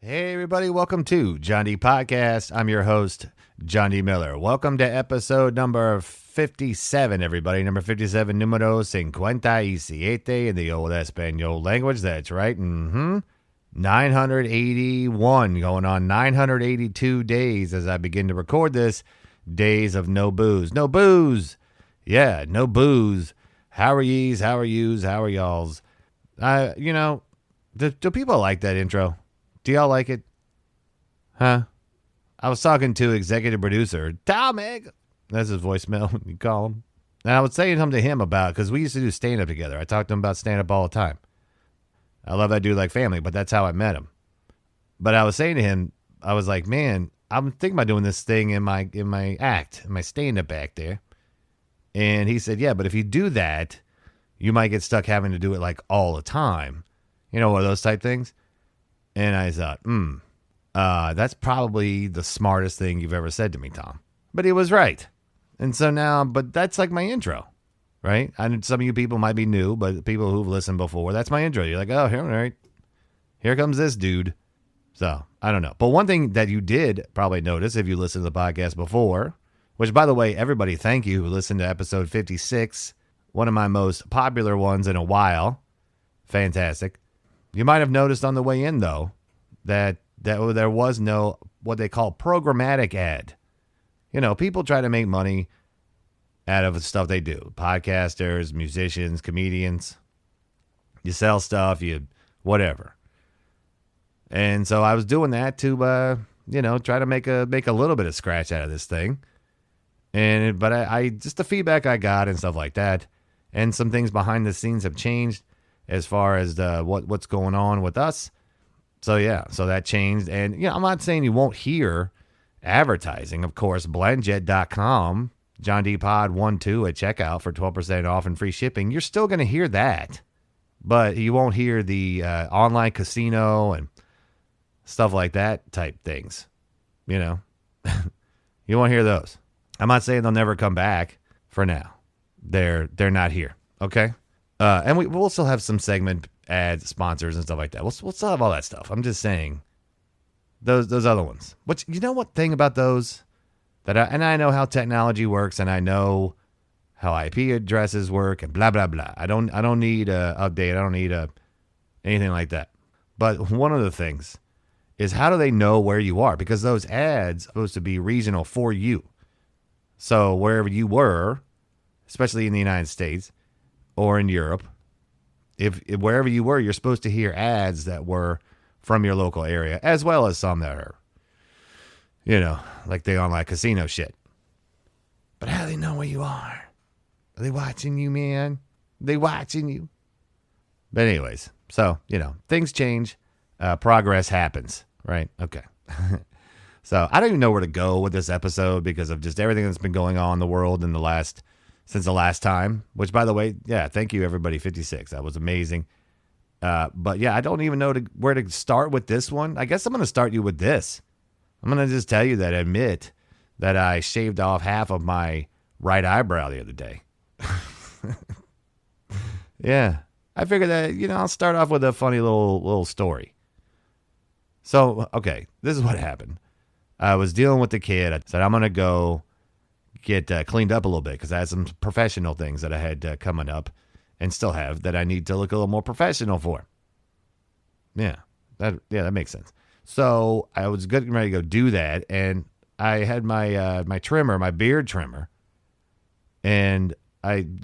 Hey everybody, welcome to John D Podcast. I'm your host, John D Miller. Welcome to episode number 57, everybody. Number 57, numero 57 in the old Espanol language. That's right. 981, going on 982 days as I begin to record this. Days of no booze. No booze! Yeah, no booze. How are yees? How are yous? How are y'alls? Do people like that intro? Do y'all like it? Huh? I was talking to executive producer, Tommy. That's his voicemail when you call him. And I was saying something to him about, because we used to do stand-up together. I talked to him about stand-up all the time. I love that dude like family, but that's how I met him. But I was saying to him, I was like, man, I'm thinking about doing this thing in my stand-up act there. And he said, yeah, but if you do that, you might get stuck having to do it like all the time. You know, one of those type things. And I thought, that's probably the smartest thing you've ever said to me, Tom. But he was right. And so now, but that's like my intro, right? I know some of you people might be new, but people who've listened before, that's my intro. You're like, oh, all right, here comes this dude. So I don't know. But one thing that you did probably notice if you listened to the podcast before, which by the way, everybody, thank you who listened to episode 56, one of my most popular ones in a while. Fantastic. You might have noticed on the way in, though, that there was no what they call programmatic ad. You know, people try to make money out of the stuff they do. Podcasters, musicians, comedians. You sell stuff, whatever. And so I was doing that to, try to make a little bit of scratch out of this thing. But I just the feedback I got and stuff like that, and some things behind the scenes have changed. As far as what's going on with us. So that changed. And, I'm not saying you won't hear advertising. Of course, blendjet.com, John D Pod 12 at checkout for 12% off and free shipping. You're still going to hear that. But you won't hear the online casino and stuff like that type things. You won't hear those. I'm not saying they'll never come back for now. They're not here. Okay? And we'll still have some segment ads, sponsors, and stuff like that. We'll still have all that stuff. I'm just saying those other ones. Which, you know what thing about those? I know how technology works, and I know how IP addresses work, and blah, blah, blah. I don't need a update. I don't need anything like that. But one of the things is, how do they know where you are? Because those ads are supposed to be regional for you. So wherever you were, especially in the United States, or in Europe, if wherever you were, you're supposed to hear ads that were from your local area, as well as some that are, like the online casino shit. But how do they know where you are? Are they watching you, man? Are they watching you? But anyways, so, things change. Progress happens, right? Okay. So I don't even know where to go with this episode because of just everything that's been going on in the world since the last time, which, by the way, yeah, thank you, everybody, 56. That was amazing. But, yeah, I don't even know where to start with this one. I guess I'm going to start you with this. I'm going to just tell you admit that I shaved off half of my right eyebrow the other day. Yeah, I figured that, I'll start off with a funny little story. So, okay, this is what happened. I was dealing with the kid. I said, I'm going to go get cleaned up a little bit because I had some professional things that I had coming up and still have that I need to look a little more professional for. Yeah, that makes sense. So I was getting ready to go do that, and I had my trimmer, my beard trimmer, and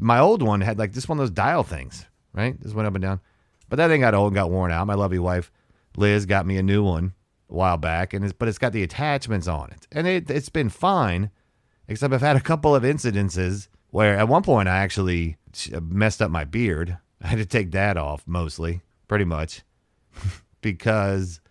my old one had like this one of those dial things, right? This went up and down, but that thing got old and got worn out. My lovely wife Liz got me a new one a while back, but it's got the attachments on it, and it's been fine. Except I've had a couple of incidences where at one point I actually messed up my beard. I had to take that off mostly, pretty much, because,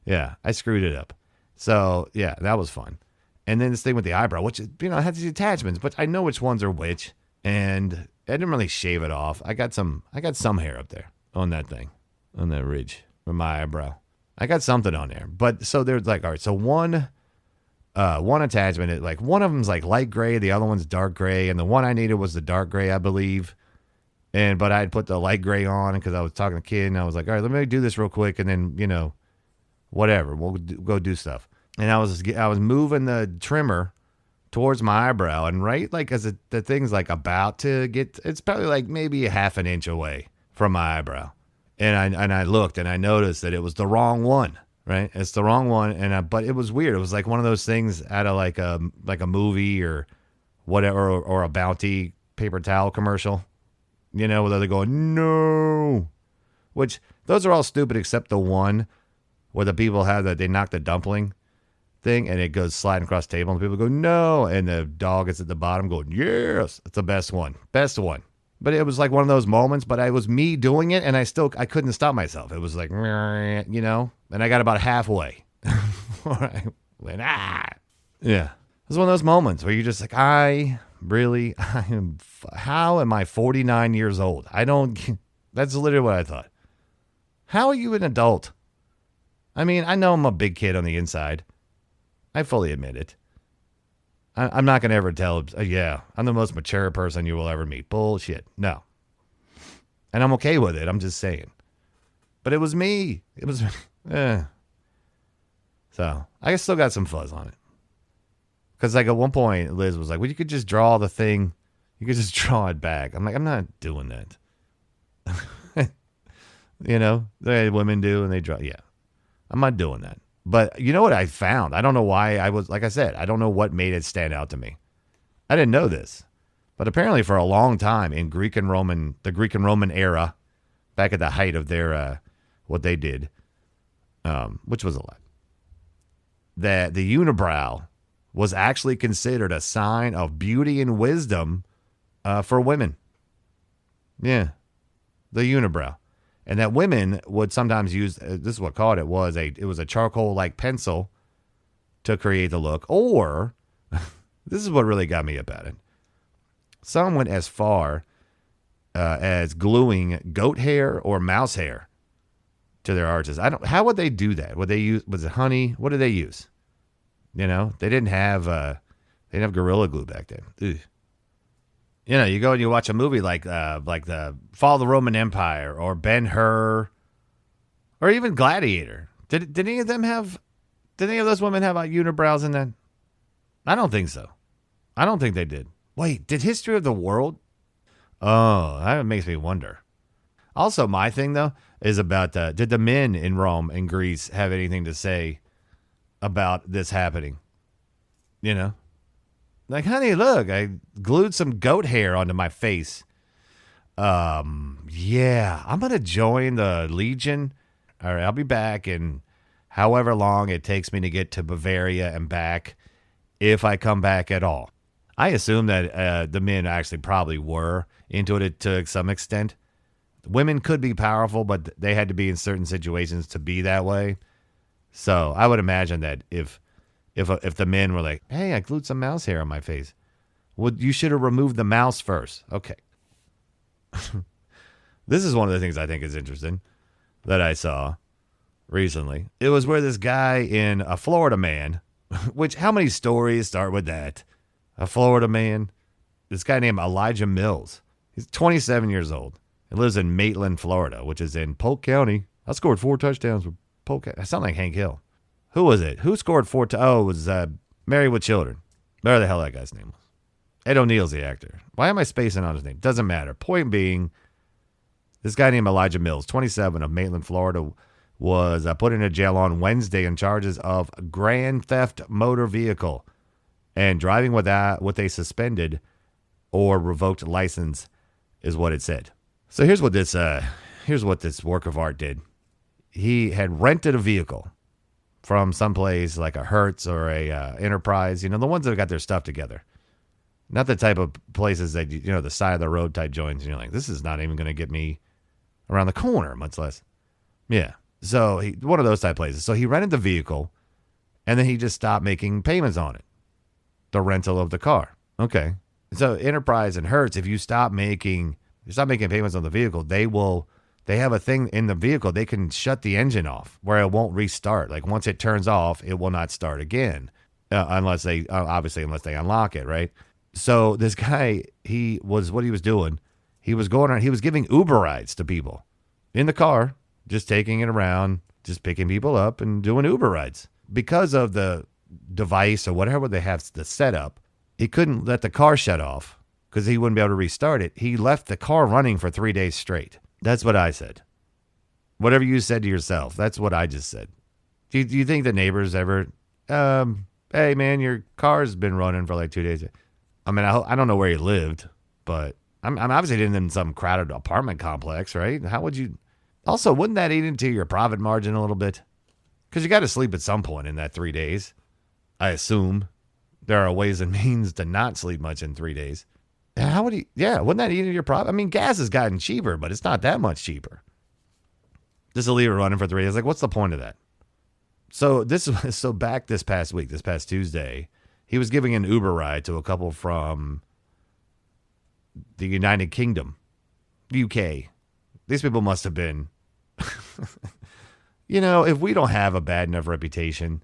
I screwed it up. So, yeah, that was fun. And then this thing with the eyebrow, which, had these attachments, but I know which ones are which, and I didn't really shave it off. I got some hair up there on that thing, on that ridge with my eyebrow. I got something on there. But so there's like, all right, so one attachment, like one of them's like light gray, the other one's dark gray, and the one I needed was the dark gray, I believe. But I had put the light gray on because I was talking to the kid, and I was like, all right, let me do this real quick, and then, Whatever. We'll go do stuff. And I was moving the trimmer towards my eyebrow, and right like as the thing's like about to get, it's probably like maybe a half an inch away from my eyebrow. And I looked and I noticed that it was the wrong one. Right, it's the wrong one, but it was weird. It was like one of those things out of like a movie or whatever, or a Bounty paper towel commercial, where they're going no, which those are all stupid except the one where the people have that they knock the dumpling thing and it goes sliding across the table and people go no, and the dog is at the bottom going yes. It's the best one. But it was like one of those moments, but it was me doing it, and I couldn't stop myself. It was like, and I got about halfway. I went, ah. Yeah. It was one of those moments where you're just like, how am I 49 years old? That's literally what I thought. How are you an adult? I mean, I know I'm a big kid on the inside. I fully admit it. I'm not going to ever tell, I'm the most mature person you will ever meet. Bullshit. No. And I'm okay with it. I'm just saying. But it was me. It was, So, I still got some fuzz on it. Because, like, at one point, Liz was like, well, you could just draw the thing. You could just draw it back. I'm like, I'm not doing that. The women do, and they draw. Yeah. I'm not doing that. But you know what I found? I don't know why like I said, I don't know what made it stand out to me. I didn't know this. But apparently for a long time in the Greek and Roman era, back at the height of their, what they did, which was a lot, that the unibrow was actually considered a sign of beauty and wisdom for women. Yeah. The unibrow. And that women would sometimes use, this is what called it was a charcoal-like pencil to create the look. Or, this is what really got me about it. Some went as far as gluing goat hair or mouse hair to their arches. How would they do that? Was it honey? What did they use? They didn't have Gorilla Glue back then. Ugh. You go and you watch a movie like the Fall of the Roman Empire or Ben-Hur or even Gladiator. Did any of those women have unibrows in that? I don't think so. I don't think they did. Wait, did History of the World? Oh, that makes me wonder. Also, my thing though is about did the men in Rome and Greece have anything to say about this happening? Like, honey, look, I glued some goat hair onto my face. Yeah, I'm going to join the Legion. All right, I'll be back in however long it takes me to get to Bavaria and back, if I come back at all. I assume that the men actually probably were into it to some extent. Women could be powerful, but they had to be in certain situations to be that way. So I would imagine that if the men were like, hey, I glued some mouse hair on my face. Well, you should have removed the mouse first. Okay. This is one of the things I think is interesting that I saw recently. It was where this guy in a Florida man, which how many stories start with that? A Florida man. This guy named Elijah Mills. He's 27 years old. He lives in Maitland, Florida, which is in Polk County. I scored 4 touchdowns with Polk County. I sound like Hank Hill. Who was it? Who scored 4? It was Married with Children. Whatever the hell that guy's name was. Ed O'Neill's the actor. Why am I spacing on his name? Doesn't matter. Point being, this guy named Elijah Mills, 27, of Maitland, Florida, was put into jail on Wednesday on charges of grand theft motor vehicle and driving without with a suspended or revoked license, is what it said. So here's what this work of art did. He had rented a vehicle from someplace like a Hertz or a Enterprise, the ones that have got their stuff together. Not the type of places that, the side of the road type joints. And you're like, this is not even going to get me around the corner, much less. Yeah. So one of those type places. So he rented the vehicle and then he just stopped making payments on it. The rental of the car. Okay. So Enterprise and Hertz, if you stop making payments on the vehicle, they have a thing in the vehicle. They can shut the engine off where it won't restart. Like once it turns off, it will not start again. Unless they unlock it. Right. So this guy, he was giving Uber rides to people in the car, just taking it around, just picking people up and doing Uber rides. Because of the device or whatever they have the setup, he couldn't let the car shut off because he wouldn't be able to restart it. He left the car running for 3 days straight. That's what I said. Whatever you said to yourself, that's what I just said. Do you think the neighbors ever, hey man, your car's been running for like 2 days? I mean, I don't know where he lived, but I'm obviously in some crowded apartment complex, right? How would you? Also, wouldn't that eat into your profit margin a little bit? Because you got to sleep at some point in that 3 days. I assume there are ways and means to not sleep much in 3 days. How would he? Yeah, wouldn't that eat into your profit? I mean, gas has gotten cheaper, but it's not that much cheaper. Just to leave it running for 3 days. Like, what's the point of that? So back this past week, this past Tuesday, he was giving an Uber ride to a couple from the United Kingdom, UK. These people must have been, if we don't have a bad enough reputation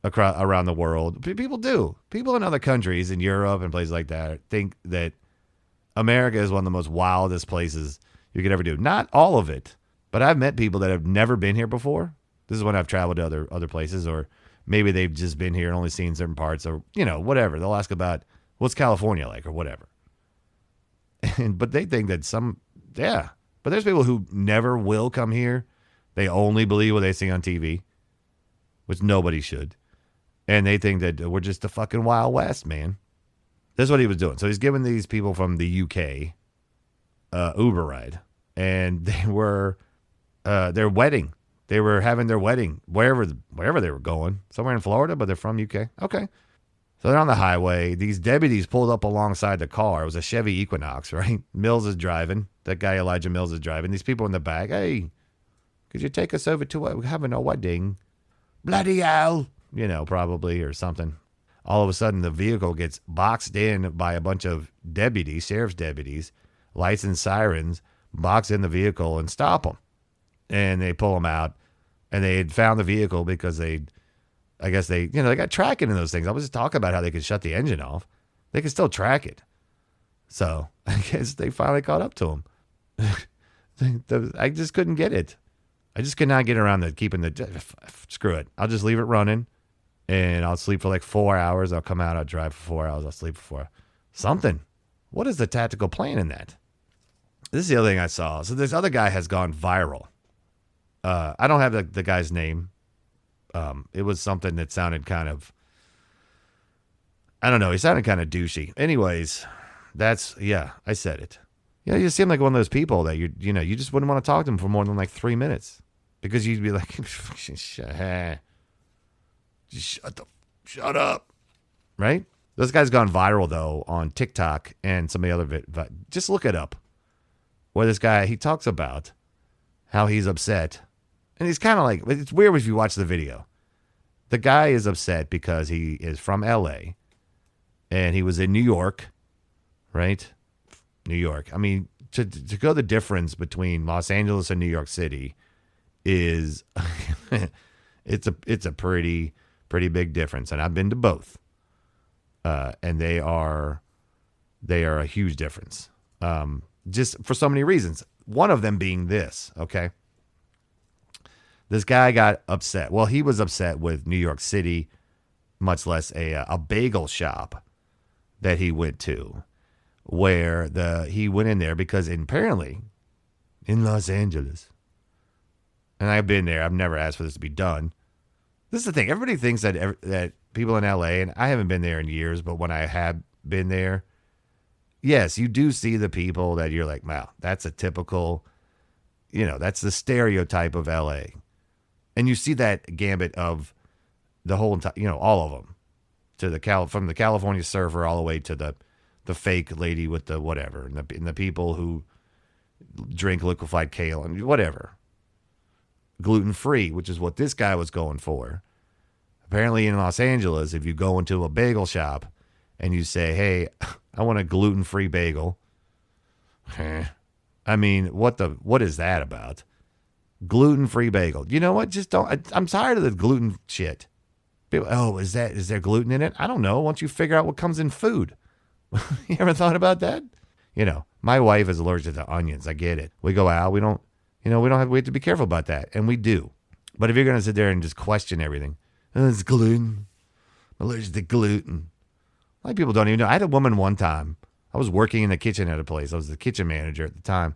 around the world, people do. People in other countries, in Europe and places like that, think that America is one of the most wildest places you could ever do. Not all of it, but I've met people that have never been here before. This is when I've traveled to other places, or maybe they've just been here and only seen certain parts, or, whatever. They'll ask about, what's California like, or whatever. But they think that but there's people who never will come here. They only believe what they see on TV, which nobody should. And they think that we're just the fucking Wild West, man. That's what he was doing. So he's giving these people from the UK Uber ride. And they were their wedding. They were having their wedding wherever they were going. Somewhere in Florida, but they're from UK. Okay. So they're on the highway. These deputies pulled up alongside the car. It was a Chevy Equinox, right? Mills is driving. That guy Elijah Mills is driving. These people in the back. Hey, could you take us over to we're having a wedding? Bloody hell. Probably, or something. All of a sudden, the vehicle gets boxed in by a bunch of deputies, sheriff's deputies, lights and sirens, box in the vehicle and stop them. And they pull them out. And they had found the vehicle because they got tracking in those things. I was just talking about how they could shut the engine off. They could still track it. So I guess they finally caught up to him. I just couldn't get it. I just could not get around to keeping screw it. I'll just leave it running and I'll sleep for like 4 hours. I'll come out, I'll drive for 4 hours. I'll sleep for 4 hours. Something. What is the tactical plan in that? This is the other thing I saw. So this other guy has gone viral. I don't have the guy's name. It was something that sounded kind of, I don't know. He sounded kind of douchey. Anyways, I said it. You seem like one of those people that you just wouldn't want to talk to him for more than like 3 minutes because you'd be like, shut up. Right? This guy's gone viral though on TikTok and some of the other just look it up. Where this guy, he talks about how he's upset. And he's kind of like, it's weird if you watch the video. The guy is upset because he is from LA and he was in New York, right? New York. I mean, to go the difference between Los Angeles and New York City is, it's a pretty big difference. And I've been to both. And they are a huge difference. Just for so many reasons. One of them being this, okay? This guy got upset. Well, he was upset with New York City, much less a bagel shop that he went to, where he went in there because apparently in Los Angeles, and I've been there, I've never asked for this to be done. This is the thing. Everybody thinks that people in LA, and I haven't been there in years, but when I have been there, yes, you do see the people that you're like, wow, that's a typical, that's the stereotype of LA. And you see that gambit of the whole entire, all of them, from the California surfer all the way to the fake lady with the whatever, and the people who drink liquefied kale and whatever. Gluten-free, which is what this guy was going for. Apparently in Los Angeles, if you go into a bagel shop and you say, hey, I want a gluten-free bagel. I mean, what is that about? Gluten-free bagel. You know what? Just don't. I'm tired of the gluten shit. People, is there gluten in it? I don't know. Once you figure out what comes in food. You ever thought about that? My wife is allergic to onions. I get it. We go out. We have to be careful about that. And we do. But if you're going to sit there and just question everything, oh, it's gluten. I'm allergic to gluten. A lot of people don't even know. I had a woman one time. I was working in the kitchen at a place. I was the kitchen manager at the time.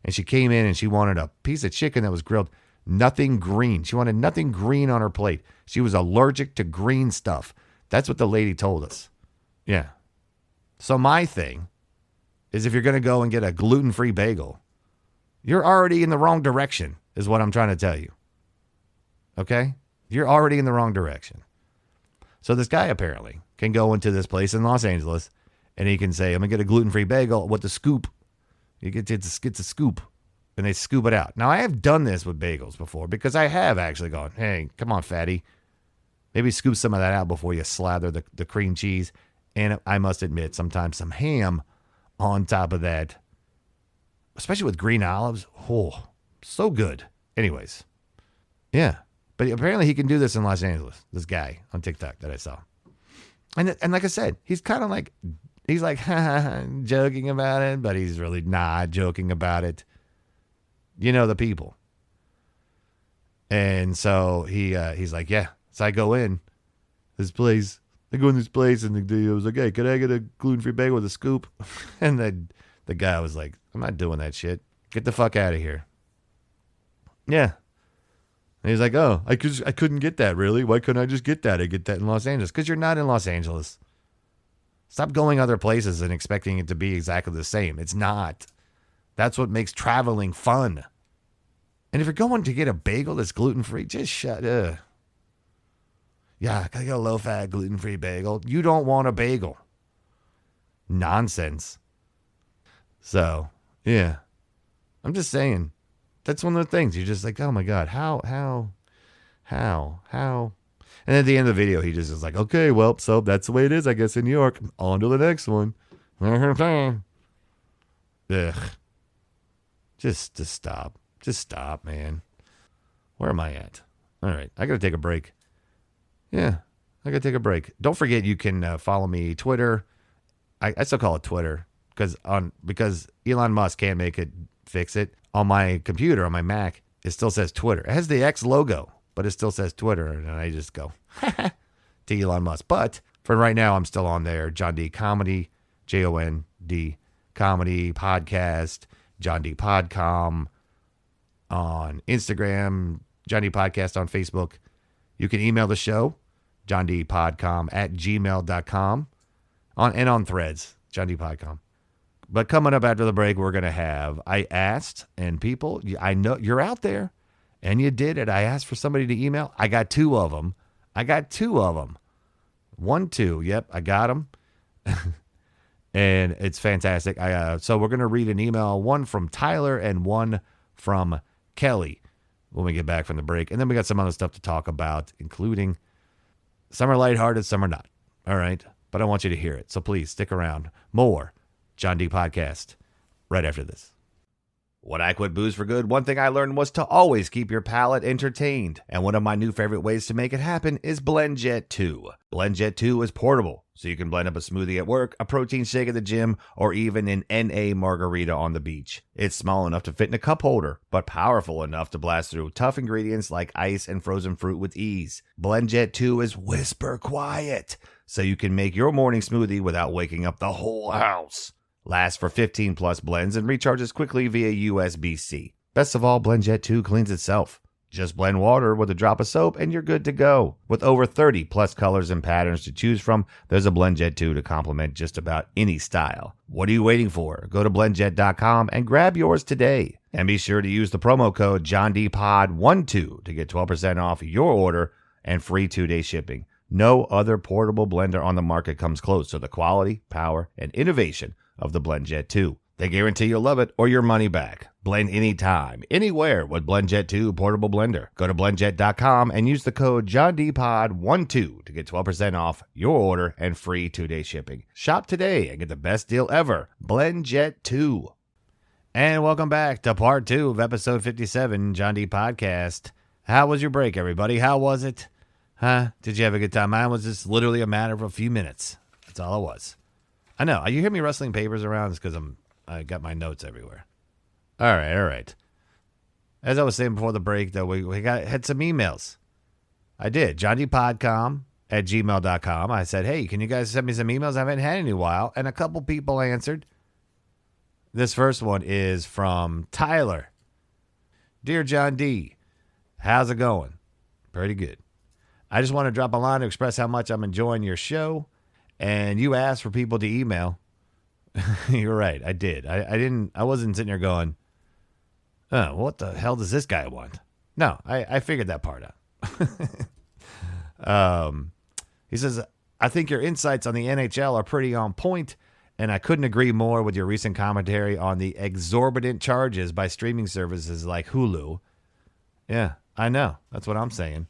And she came in and she wanted a piece of chicken that was grilled. Nothing green. She wanted nothing green on her plate. She was allergic to green stuff. That's what the lady told us. Yeah. So my thing is if you're going to go and get a gluten-free bagel, you're already in the wrong direction, is what I'm trying to tell you. Okay? You're already in the wrong direction. So this guy apparently can go into this place in Los Angeles and he can say, I'm going to get a gluten-free bagel with the scoop. You get to scoop. And they scoop it out. Now, I have done this with bagels before because I have actually gone, hey, come on, fatty. Maybe scoop some of that out before you slather the cream cheese. And I must admit, sometimes some ham on top of that, especially with green olives. Oh, so good. Anyways, yeah. But apparently he can do this in Los Angeles, this guy on TikTok that I saw. And like I said, he's kind of like, he's like, joking about it, but he's really not joking about it. You know, the people. And so he's like, yeah. So I go in this place. I go in this place and the was like, hey, could I get a gluten-free bagel with a scoop? And the guy was like, I'm not doing that shit. Get the fuck out of here. Yeah. And he's like, oh, I couldn't get that, really? Why couldn't I just get that? I get that in Los Angeles. Because you're not in Los Angeles. Stop going other places and expecting it to be exactly the same. It's not. That's what makes traveling fun. And if you're going to get a bagel that's gluten-free, just shut up. Yeah, can I get a low-fat, gluten-free bagel? You don't want a bagel. Nonsense. So, yeah. I'm just saying. That's one of the things. You're just like, oh my God, how? And at the end of the video, he just is like, okay, well, so that's the way it is, I guess, in New York. On to the next one. Ugh. Just stop. Just stop, man. Where am I at? All right. I got to take a break. Yeah. I got to take a break. Don't forget you can follow me Twitter. I still call it Twitter because Elon Musk can't fix it. On my computer, on my Mac, it still says Twitter. It has the X logo, but it still says Twitter. And I just go to Elon Musk. But for right now, I'm still on there. John D Comedy, JOND Comedy Podcast. John D Podcom on Instagram, John D Podcast on Facebook. You can email the show, johndpodcom@gmail.com, on Threads, John D Podcom. But coming up after the break, we're going to have, I asked, and people, I know you're out there, and you did it. I asked for somebody to email. I got two of them. 1, 2. Yep, I got them. And it's fantastic. So we're going to read an email, one from Tyler and one from Kelly when we get back from the break. And then we got some other stuff to talk about, including some are lighthearted, some are not. All right. But I want you to hear it. So please stick around. More John D Podcast right after this. When I quit booze for good, one thing I learned was to always keep your palate entertained. And one of my new favorite ways to make it happen is BlendJet 2. BlendJet 2 is portable, so you can blend up a smoothie at work, a protein shake at the gym, or even an NA margarita on the beach. It's small enough to fit in a cup holder, but powerful enough to blast through tough ingredients like ice and frozen fruit with ease. BlendJet 2 is whisper quiet, so you can make your morning smoothie without waking up the whole house. Lasts for 15 plus blends and recharges quickly via USB-C. Best of all, BlendJet 2 cleans itself. Just blend water with a drop of soap and you're good to go. With over 30 plus colors and patterns to choose from, there's a BlendJet 2 to complement just about any style. What are you waiting for? Go to blendjet.com and grab yours today. And be sure to use the promo code JohnDPod12 to get 12% off your order and free 2-day shipping. No other portable blender on the market comes close to the quality, power, and innovation of the BlendJet 2. They guarantee you'll love it or your money back. Blend anytime, anywhere with BlendJet 2 Portable Blender. Go to blendjet.com and use the code JohnDPod12 to get 12% off your order and free 2-day shipping. Shop today and get the best deal ever. BlendJet 2. And welcome back to part 2 of episode 57, John D Podcast. How was your break, everybody? How was it? Huh? Did you have a good time? Mine was just literally a matter of a few minutes. That's all it was. I know. You hear me rustling papers around? It's because I got my notes everywhere. All right. As I was saying before the break, though, we had some emails. I did. johndpodcom@gmail.com. I said, hey, can you guys send me some emails? I haven't had any in a while. And a couple people answered. This first one is from Tyler. Dear John D., how's it going? Pretty good. I just want to drop a line to express how much I'm enjoying your show. And you asked for people to email. You're right. I did. I wasn't sitting there going, oh, what the hell does this guy want? No, I figured that part out. He says, I think your insights on the NHL are pretty on point, and I couldn't agree more with your recent commentary on the exorbitant charges by streaming services like Hulu. Yeah, I know. That's what I'm saying.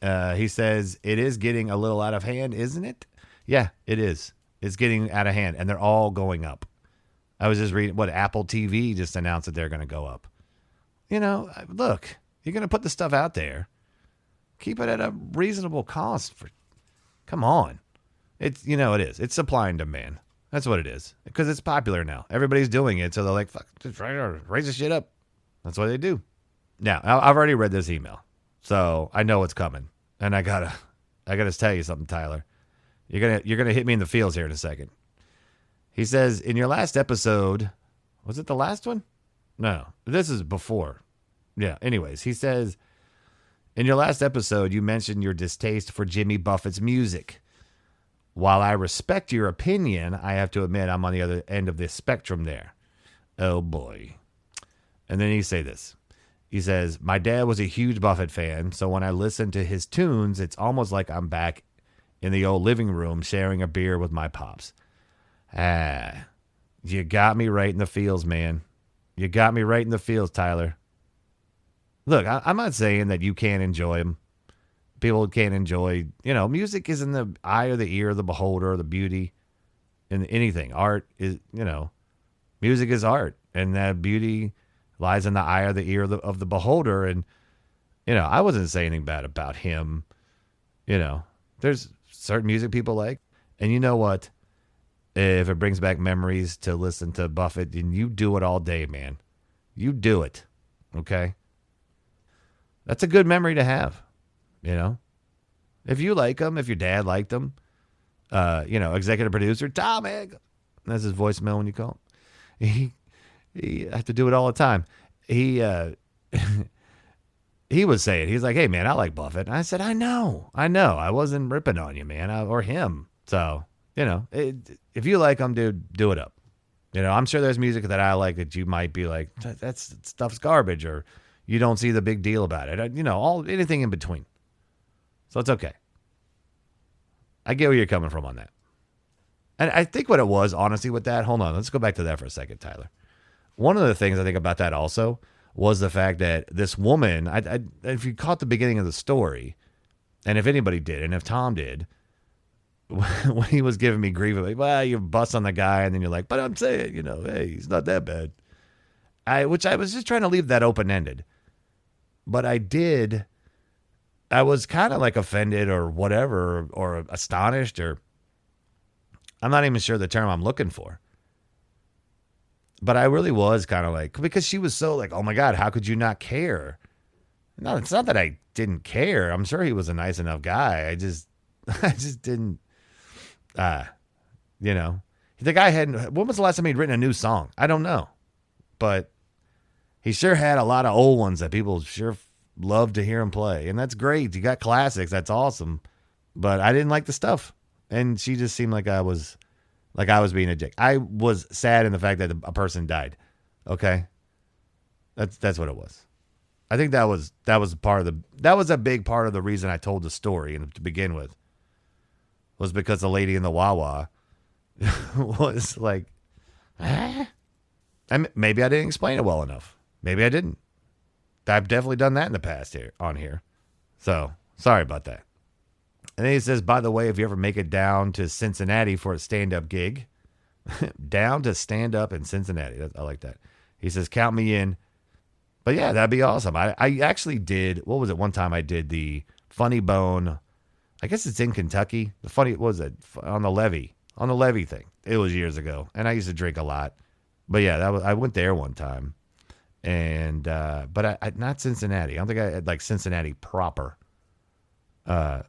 He says, it is getting a little out of hand, isn't it? Yeah, it is. It's getting out of hand, and they're all going up. I was just reading what Apple TV just announced that they're going to go up. You know, look, you're going to put the stuff out there. Keep it at a reasonable cost. Come on. It is. It's supply and demand. That's what it is. Because it's popular now. Everybody's doing it, so they're like, fuck, just raise the shit up. That's what they do. Now, I've already read this email, so I know it's coming. And I gotta tell you something, Tyler. You're gonna hit me in the feels here in a second. He says, in your last episode, was it the last one? No, this is before. Yeah. Anyways, he says, in your last episode, you mentioned your distaste for Jimmy Buffett's music. While I respect your opinion, I have to admit I'm on the other end of the spectrum there. Oh boy. And then he says, my dad was a huge Buffett fan, so when I listen to his tunes, it's almost like I'm back in the old living room sharing a beer with my pops. You got me right in the feels, man. You got me right in the feels, Tyler. Look, I'm not saying that you can't enjoy them. People can't enjoy, music is in the eye or the ear of the beholder, or the beauty in anything. Art is, music is art, and that beauty lies in the eye or the ear of the beholder. And, I wasn't saying anything bad about him. There's certain music people like, and you know what? If it brings back memories to listen to Buffett, then you do it all day, man. You do it. Okay? That's a good memory to have, If you like them, if your dad liked them, executive producer, Tom Egg, that's his voicemail when you call him. He have to do it all the time. He was saying, he's like, hey, man, I like Buffett. And I said, I know. I wasn't ripping on you, man, or him. So, if you like them, dude, do it up. I'm sure there's music that I like that you might be like, that stuff's garbage, or you don't see the big deal about it. Anything in between. So it's okay. I get where you're coming from on that. And I think what it was, honestly, with that, hold on, let's go back to that for a second, Tyler. One of the things I think about that also was the fact that this woman, if you caught the beginning of the story, and if anybody did, and if Tom did, when he was giving me grief, like, well, you bust on the guy, and then you're like, but I'm saying, hey, he's not that bad. Which I was just trying to leave that open-ended. But I was kind of like offended or whatever, or astonished, or I'm not even sure the term I'm looking for. But I really was kind of like, because she was so like, oh my God, how could you not care? No, it's not that I didn't care. I'm sure he was a nice enough guy. I just didn't, the guy when was the last time he'd written a new song? I don't know. But he sure had a lot of old ones that people sure love to hear him play. And that's great. You got classics. That's awesome. But I didn't like the stuff. And she just seemed like I was being a dick. I was sad in the fact that a person died. Okay. That's what it was. I think that was a big part of the reason I told the story, and to begin with, was because the lady in the Wawa was like, and maybe I didn't explain it well enough. Maybe I didn't. I've definitely done that in the past on here. So sorry about that. And then he says, by the way, if you ever make it down to Cincinnati for a stand-up gig, down to stand up in Cincinnati. I like that. He says, count me in. But yeah, that'd be awesome. I actually did, what was it? One time I did the Funny Bone. I guess it's in Kentucky. What was it? On the levee thing. It was years ago. And I used to drink a lot. But yeah, I went there one time. And but I not Cincinnati. I don't think I had like Cincinnati proper. But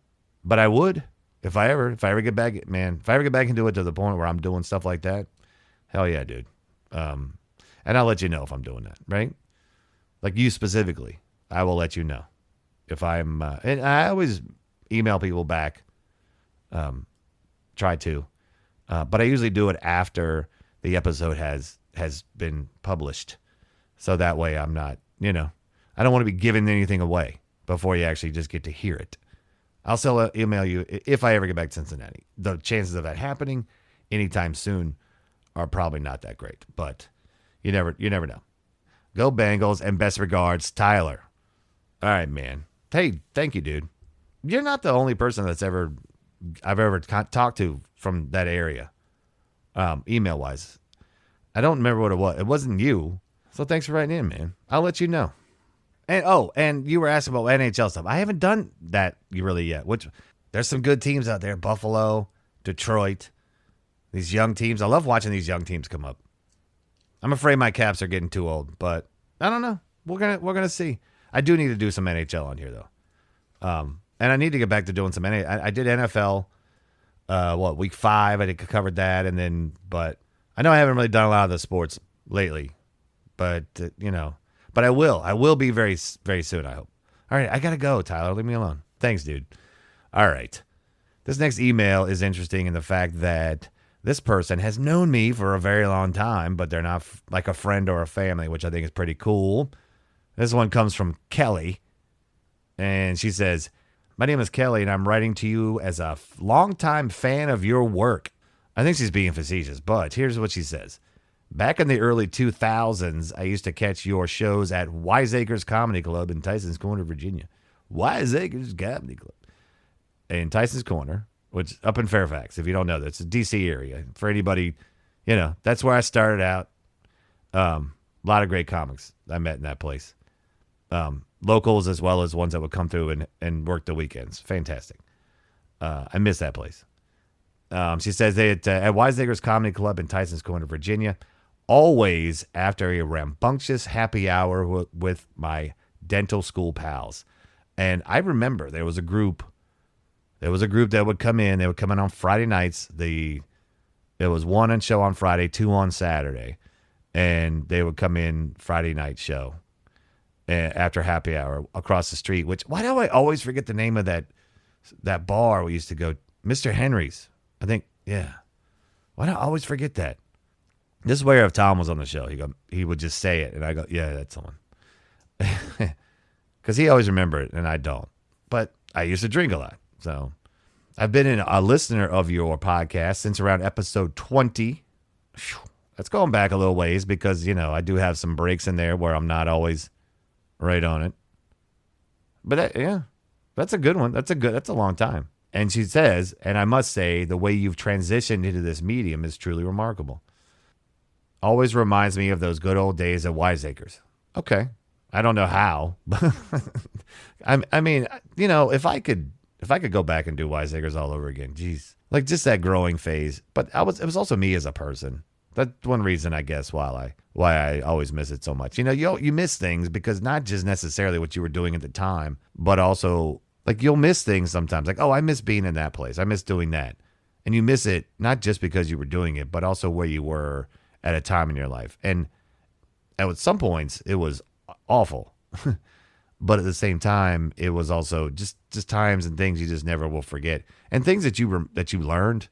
I would if I ever get back, man. If I ever get back into it to the point where I'm doing stuff like that, hell yeah, dude. And I'll let you know if I'm doing that, right? Like you specifically, I will let you know if I'm. And I always email people back. Try to, but I usually do it after the episode has been published, so that way I'm not, I don't want to be giving anything away before you actually just get to hear it. I'll still email you if I ever get back to Cincinnati. The chances of that happening anytime soon are probably not that great, but you never know. Go Bengals, and best regards, Tyler. All right, man. Hey, thank you, dude. You're not the only person I've ever talked to from that area, email wise. I don't remember what it was. It wasn't you. So thanks for writing in, man. I'll let you know. And you were asking about NHL stuff. I haven't done that really yet. Which there's some good teams out there. Buffalo, Detroit, these young teams. I love watching these young teams come up. I'm afraid my Caps are getting too old, but I don't know. We're gonna see. I do need to do some NHL on here though. And I need to get back to doing some NHL. I did NFL. Week 5? I covered that, but I know I haven't really done a lot of the sports lately. But but I will. I will be very, very soon. I hope. All right, I gotta go, Tyler. Leave me alone. Thanks, dude. All right. This next email is interesting in the fact that this person has known me for a very long time, but they're not like a friend or a family, which I think is pretty cool. This one comes from Kelly, and she says, "My name is Kelly, and I'm writing to you as a longtime fan of your work." I think she's being facetious, but here's what she says. "Back in the early 2000s, I used to catch your shows at Wiseacres Comedy Club in Tyson's Corner, Virginia." Wiseacres Comedy Club in Tyson's Corner, which up in Fairfax. If you don't know, that's a D.C. area. For anybody, that's where I started out. A lot of great comics I met in that place. Locals as well as ones that would come through and work the weekends. Fantastic. I miss that place. She says they at Wiseacres Comedy Club in Tyson's Corner, Virginia, always after a rambunctious happy hour with my dental school pals. And I remember there was a group that would come in. They would come in on Friday nights. It was one show on Friday, 2 on Saturday, and they would come in Friday night show after happy hour across the street. Which, why do I always forget the name of that bar we used to go? Mr. Henry's, I think. Yeah. Why do I always forget that? This is where if Tom was on the show, he would just say it, and I go, yeah, that's the one. Because he always remember it, and I don't. But I used to drink a lot, so I've been a listener of your podcast since around episode 20. That's going back a little ways because, I do have some breaks in there where I'm not always right on it. But that's a good one. That's a long time. And she says, and I must say, the way you've transitioned into this medium is truly remarkable. Always reminds me of those good old days at Wiseacres. Okay. I don't know how, but I mean, if I could go back and do Wiseacres all over again, geez, like just that growing phase. But it was also me as a person. That's one reason, I guess, why I always miss it so much. You miss things because not just necessarily what you were doing at the time, but also like you'll miss things sometimes. Like, oh, I miss being in that place. I miss doing that. And you miss it not just because you were doing it, but also where you were at a time in your life. And at some points, it was awful. But at the same time, it was also just times and things you just never will forget. And things that you learned.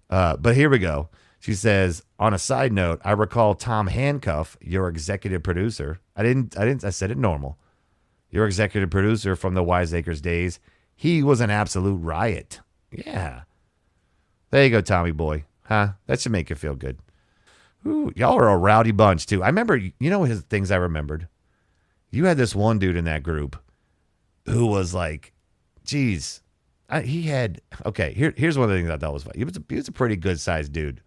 But here we go. She says, on a side note, I recall Tom Handcuff, your executive producer. I said it normal. Your executive producer from the Wiseacres days. He was an absolute riot. Yeah. There you go, Tommy boy. Huh? That should make you feel good. Ooh, y'all are a rowdy bunch, too. I remember, his things I remembered. You had this one dude in that group who was like, geez, here's one of the things I thought was funny. He was a pretty good sized dude,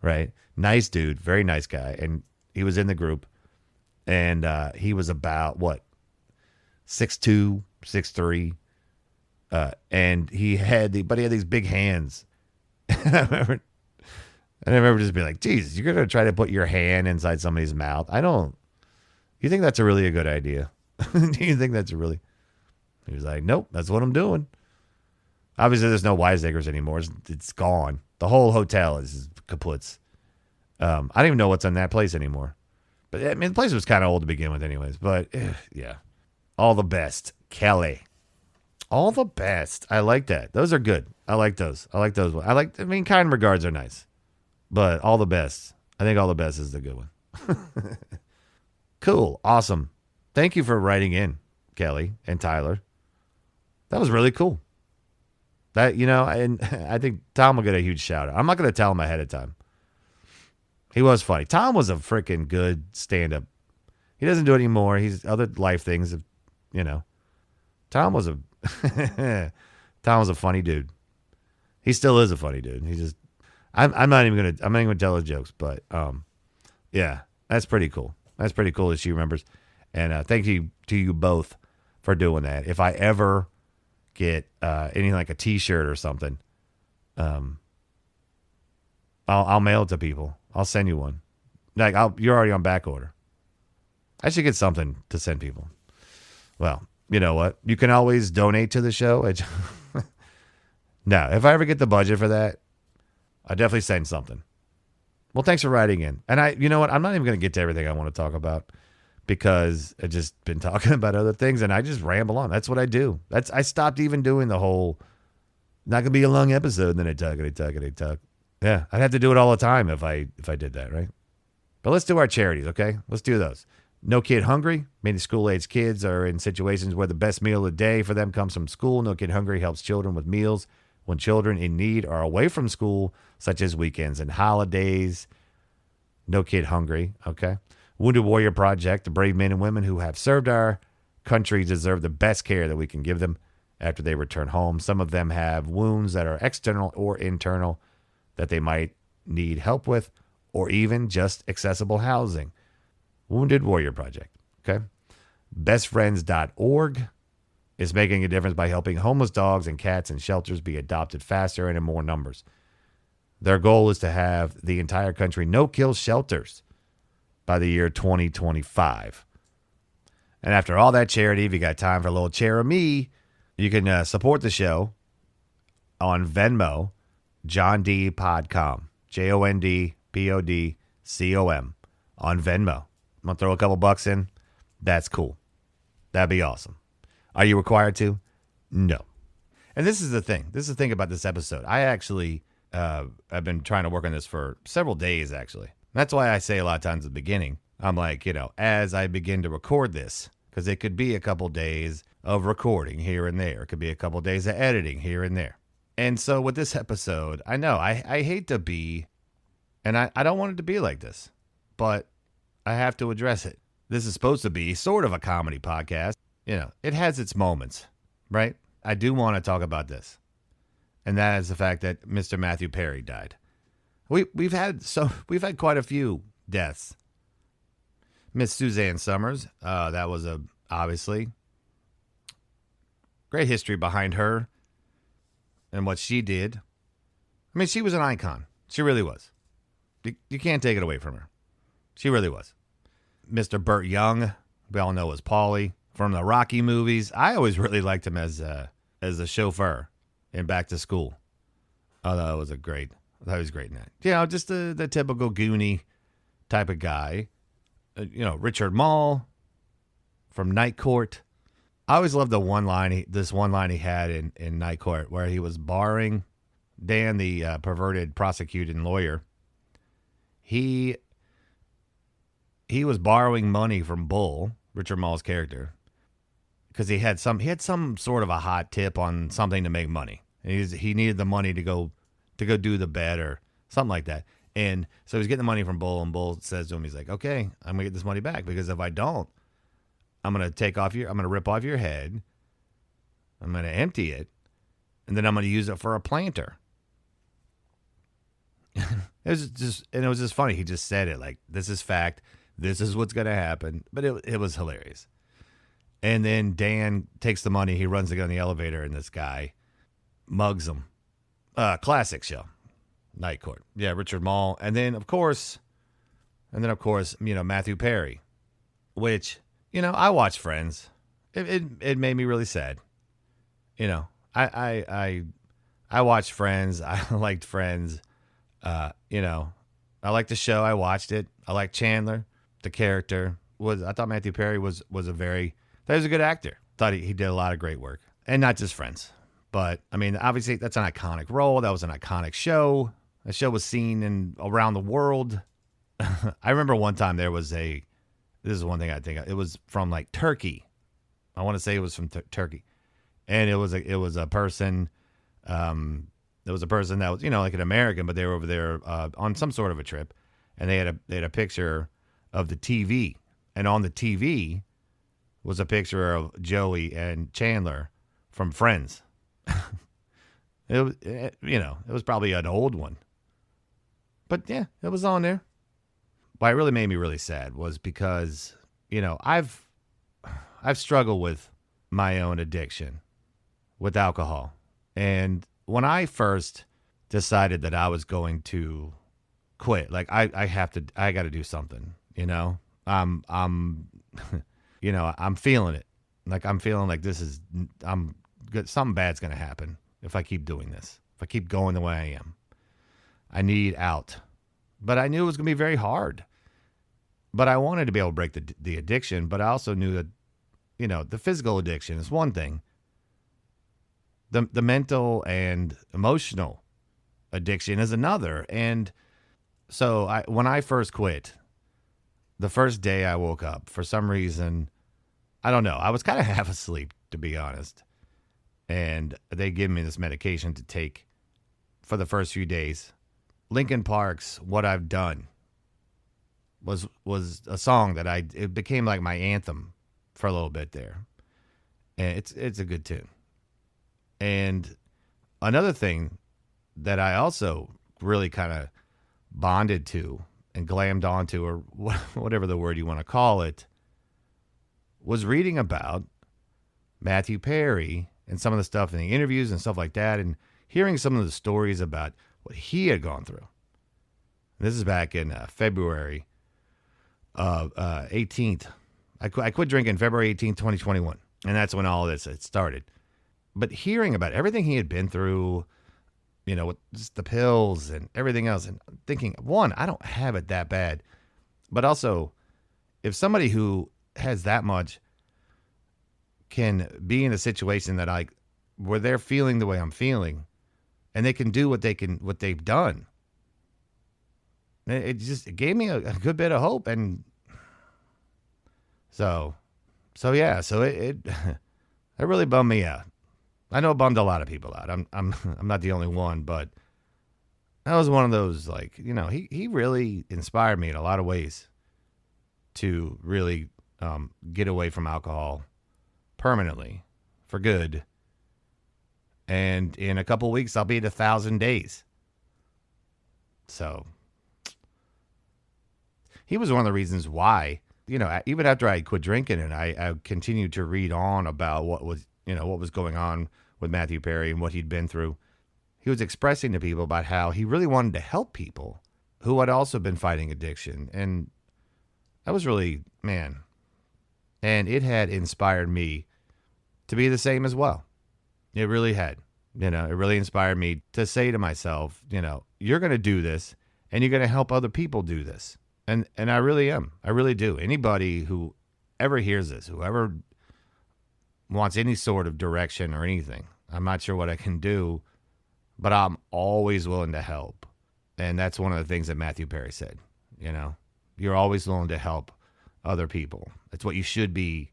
right? Nice dude, very nice guy. And he was in the group and he was about 6'2", 6'3", and he had these big hands. I remember just being like, geez, you're going to try to put your hand inside somebody's mouth. I don't You think that's a really a good idea? Do you think that's a really? He was like, nope, that's what I'm doing. Obviously, there's no Wiseacres anymore. It's gone. The whole hotel is kaput. I don't even know what's in that place anymore. But I mean, the place was kind of old to begin with, anyways. But yeah, all the best, Kelly. All the best. I like that. Those are good. I like those. I mean, kind regards are nice. But all the best. I think all the best is the good one. Cool. Awesome. Thank you for writing in, Kelly and Tyler. That was really cool. That, and I think Tom will get a huge shout out. I'm not going to tell him ahead of time. He was funny. Tom was a freaking good stand-up. He doesn't do it anymore. He's other life things, Tom was a funny dude. He still is a funny dude. He just, I'm not even gonna tell his jokes, but yeah, that's pretty cool. That's pretty cool that she remembers. And thank you to you both for doing that. If I ever get anything like a T-shirt or something, I'll mail it to people. I'll send you one. Like you're already on back order. I should get something to send people. Well, you know what? You can always donate to the show. No, if I ever get the budget for that, I'll definitely send something. Well, thanks for writing in. And you know what? I'm not even going to get to everything I want to talk about because I've just been talking about other things and I just ramble on. That's what I do. I stopped even doing the whole, not going to be a long episode, and then I talk. Yeah, I'd have to do it all the time if I did that, right? But let's do our charities, okay? Let's do those. No Kid Hungry. Many school-aged kids are in situations where the best meal of the day for them comes from school. No Kid Hungry helps children with meals when children in need are away from school, such as weekends and holidays. No Kid Hungry, okay? Wounded Warrior Project. The brave men and women who have served our country deserve the best care that we can give them after they return home. Some of them have wounds that are external or internal that they might need help with, or even just accessible housing. Wounded Warrior Project, okay? Bestfriends.org is making a difference by helping homeless dogs and cats in shelters be adopted faster and in more numbers. Their goal is to have the entire country no-kill shelters by the year 2025. And after all that charity, if you got time for a little chair-o-me, you can support the show on Venmo, John D. Podcom, JONDPODCOM on Venmo. I'm going to throw a couple bucks in. That's cool. That'd be awesome. Are you required to? No. And this is the thing. This is the thing about this episode. I actually, I've been trying to work on this for several days, actually. That's why I say a lot of times at the beginning, I'm like, as I begin to record this, because it could be a couple days of recording here and there. It could be a couple days of editing here and there. And so with this episode, I know I hate to be, and I don't want it to be like this, but I have to address it. This is supposed to be sort of a comedy podcast. It has its moments, right? I do want to talk about this. And that is the fact that Mr. Matthew Perry died. We've had quite a few deaths. Miss Suzanne Summers, that was obviously great history behind her and what she did. I mean, she was an icon. She really was. You can't take it away from her. She really was. Mr. Burt Young, we all know as Paulie from the Rocky movies. I always really liked him as a chauffeur in Back to School. Oh, that was great in that. Just the typical Goonie type of guy. Richard Mall from Night Court. I always loved this one line he had in Night Court where he was barring Dan, the perverted prosecuting lawyer. He was borrowing money from Bull, Richard Mall's character, because he had some sort of a hot tip on something to make money. He needed the money to go do the bet or something like that. And so he's getting the money from Bull, and Bull says to him, he's like, okay, I'm gonna get this money back, because if I don't, I'm gonna rip off your head, I'm gonna empty it, and then I'm gonna use it for a planter. It was just funny. He just said it like, this is fact. This is what's going to happen. But it was hilarious. And then Dan takes the money. He runs to get on the elevator, and this guy mugs him. Classic show. Night Court. Yeah, Richard Mall. And then, of course, Matthew Perry. which, I watched Friends. It made me really sad. You know, I watched Friends. I liked Friends. I liked the show. I watched it. I liked Chandler, the character. I thought Matthew Perry was that was a good actor. Thought he did a lot of great work. And not just Friends. But, I mean, obviously, that's an iconic role. That was an iconic show. The show was seen around the world. I remember one time this is one thing I think, it was from like Turkey. I want to say it was from Turkey. And it was a person, there was a person that was, like an American, but they were over there on some sort of a trip. And they had a picture of the TV. And on the TV was a picture of Joey and Chandler from Friends. It was probably an old one. But yeah, it was on there. Why it really made me really sad was because, I've struggled with my own addiction with alcohol. And when I first decided that I was going to quit, like I got to do something, I'm I'm feeling it. Like I'm feeling like I'm good. Something bad's going to happen if I keep doing this. If I keep going the way I am, I need out. But I knew it was going to be very hard. But I wanted to be able to break the addiction. But I also knew that, the physical addiction is one thing. The mental and emotional addiction is another. And so when I first quit, the first day I woke up, for some reason, I don't know. I was kind of half asleep, to be honest. And they gave me this medication to take for the first few days. Linkin Park's "What I've Done" was a song that it became like my anthem for a little bit there. And it's a good tune. And another thing that I also really kind of bonded to and glammed onto, or whatever the word you want to call it, was reading about Matthew Perry and some of the stuff in the interviews and stuff like that, and hearing some of the stories about what he had gone through. This is back in February of 18th. I quit drinking February 18th, 2021. And that's when all this had started. But hearing about everything he had been through, with just the pills and everything else, and thinking, one, I don't have it that bad. But also, if somebody who has that much can be in a situation that where they're feeling the way I'm feeling, and they can do what they've done, it gave me a good bit of hope. And so it it really bummed me out. I know it bummed a lot of people out. I'm not the only one, but that was one of those, he really inspired me in a lot of ways to really get away from alcohol permanently, for good. And in a couple of weeks, I'll be at 1,000 days. So he was one of the reasons why, even after I quit drinking, and I continued to read on about what was going on with Matthew Perry and what he'd been through. He was expressing to people about how he really wanted to help people who had also been fighting addiction. And that was really, man, and it had inspired me to be the same as well. It really had. It really inspired me to say to myself, you're going to do this, and you're going to help other people do this. And I really am. I really do. Anybody who ever hears this, whoever wants any sort of direction or anything, I'm not sure what I can do, but I'm always willing to help. And that's one of the things that Matthew Perry said. You're always willing to help other people. That's what you should be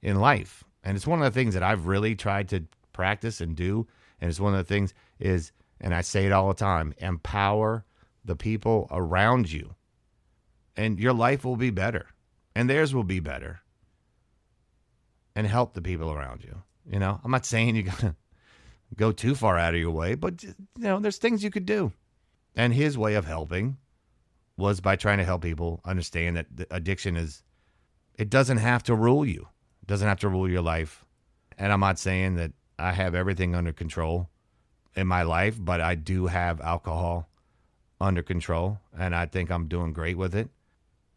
in life. And it's one of the things that I've really tried to practice and do. And it's one of the things is, and I say it all the time, empower the people around you. And your life will be better. And theirs will be better. And help the people around you. I'm not saying you got to go too far out of your way, but, there's things you could do. And his way of helping was by trying to help people understand that addiction it doesn't have to rule you. It doesn't have to rule your life. And I'm not saying that I have everything under control in my life, but I do have alcohol under control, and I think I'm doing great with it.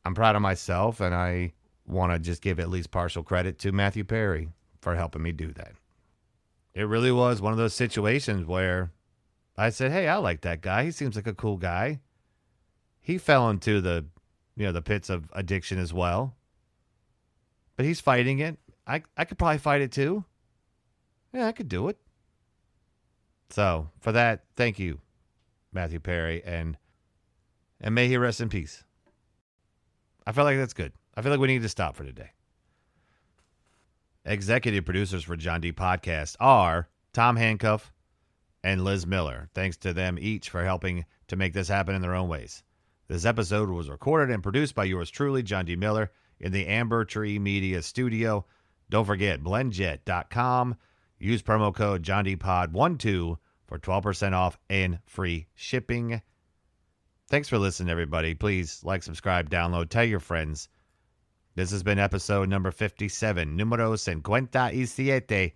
I'm proud of myself, and I want to just give at least partial credit to Matthew Perry for helping me do that. It really was one of those situations where I said, hey, I like that guy. He seems like a cool guy. He fell into the pits of addiction as well. But he's fighting it. I could probably fight it too. Yeah, I could do it. So for that, thank you, Matthew Perry, and may he rest in peace. I feel like that's good. I feel like we need to stop for today. Executive producers for John D. Podcast are Tom Handcuff and Liz Miller. Thanks to them each for helping to make this happen in their own ways. This episode was recorded and produced by yours truly, John D. Miller, in the Amber Tree Media Studio. Don't forget, blendjet.com. Use promo code JohnDPod12 for 12% off and free shipping. Thanks for listening, everybody. Please like, subscribe, download, tell your friends. This has been episode number 57, numero 57,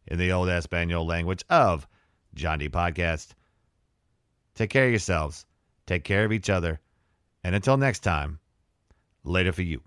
in the old Espanol language of John D. Podcast. Take care of yourselves. Take care of each other. And until next time, later for you.